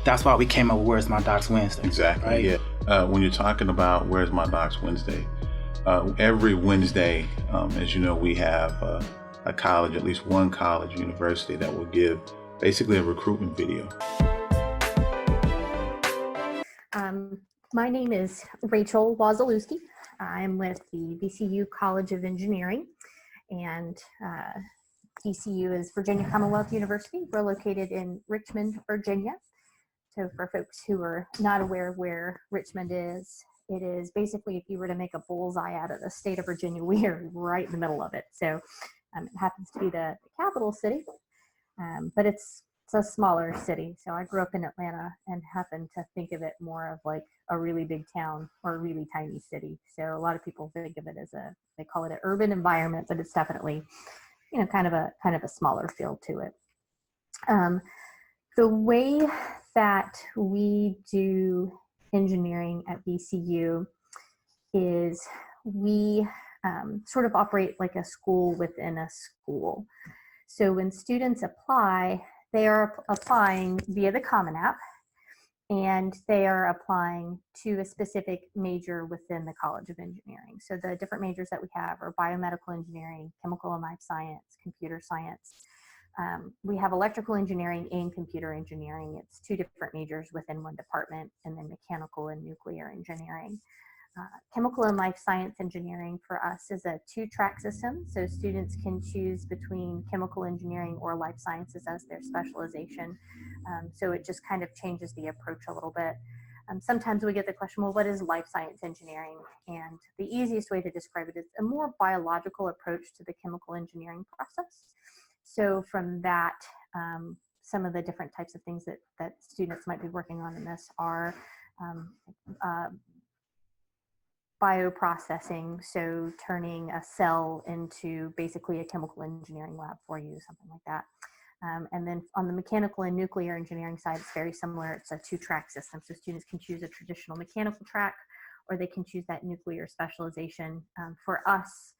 that's why we came up with Where's My Docs Wednesday. Exactly, right? Yeah. When you're talking about Where's My Docs Wednesday, every Wednesday, as you know, we have a college, at least one college university that will give basically a recruitment video. My name is Rachel Wazalewski. I'm with the VCU College of Engineering, and VCU is Virginia Commonwealth University. We're located in Richmond, Virginia. So for folks who are not aware of where Richmond is, it is basically, if you were to make a bullseye out of the state of Virginia, we are right in the middle of it. So it happens to be the capital city, but it's a smaller city. So I grew up in Atlanta and happen to think of it more of like a really big town or a really tiny city. So a lot of people think of it as they call it an urban environment, but it's definitely, kind of a smaller feel to it. The way that we do engineering at VCU is we sort of operate like a school within a school. So when students apply, they are applying via the Common App, and they are applying to a specific major within the College of Engineering. So the different majors that we have are biomedical engineering, chemical and life science, computer science. We have electrical engineering and computer engineering. It's two different majors within one department, and then mechanical and nuclear engineering. Chemical and life science engineering for us is a two-track system, so students can choose between chemical engineering or life sciences as their specialization. So it just kind of changes the approach a little bit. Sometimes we get the question, well, what is life science engineering? And the easiest way to describe it is a more biological approach to the chemical engineering process. So from that, some of the different types of things that students might be working on in this are bioprocessing, so turning a cell into basically a chemical engineering lab for you, something like that. And then on the mechanical and nuclear engineering side, it's very similar. It's a two-track system, so students can choose a traditional mechanical track, or they can choose that nuclear specialization. For us,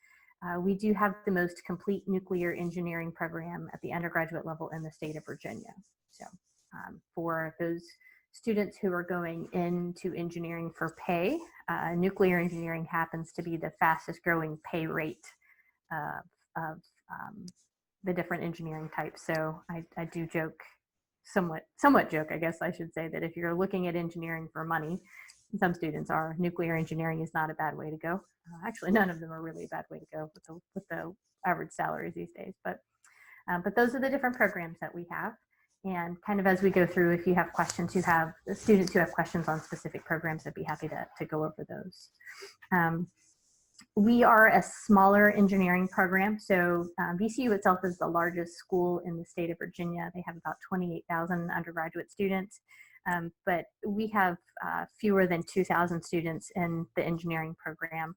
we do have the most complete nuclear engineering program at the undergraduate level in the state of Virginia. So for those students who are going into engineering for pay, nuclear engineering happens to be the fastest growing pay rate of the different engineering types. So I do joke, somewhat joke, I guess I should say, that if you're looking at engineering for money, some students are, nuclear engineering is not a bad way to go. Actually, none of them are really a bad way to go with the average salaries these days. But those are the different programs that we have. And kind of as we go through, if you have questions, you have students who have questions on specific programs, I'd be happy to go over those. We are a smaller engineering program. So VCU itself is the largest school in the state of Virginia. They have about 28,000 undergraduate students, but we have fewer than 2,000 students in the engineering program.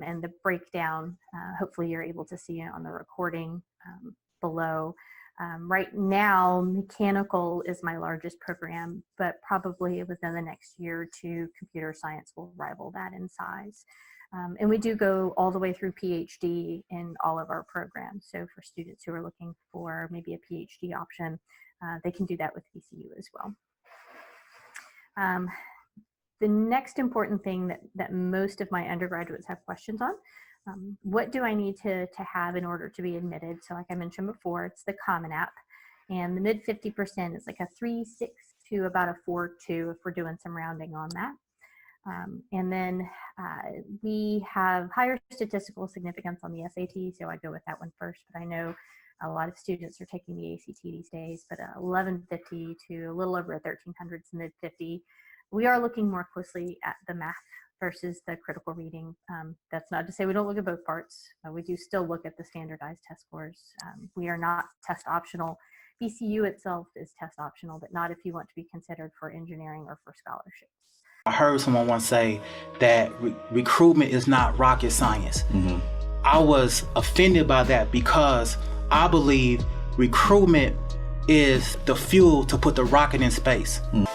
And the breakdown, hopefully you're able to see it on the recording below. Right now, mechanical is my largest program, but probably within the next year or two, computer science will rival that in size. And we do go all the way through PhD in all of our programs. So for students who are looking for maybe a PhD option, they can do that with VCU as well. The next important thing that most of my undergraduates have questions on, what do I need to have in order to be admitted? So like I mentioned before, it's the Common App, and the mid 50% is like a 3.6 to about a 4.2 if we're doing some rounding on that. And then we have higher statistical significance on the SAT, so I go with that one first, but I know a lot of students are taking the ACT these days, but 1150 to a little over a 1300 is mid 50. We are looking more closely at the math versus the critical reading. That's not to say we don't look at both parts. We do still look at the standardized test scores. We are not test optional. VCU itself is test optional, but not if you want to be considered for engineering or for scholarships. I heard someone once say that recruitment is not rocket science. Mm-hmm. I was offended by that because I believe recruitment is the fuel to put the rocket in space. Mm.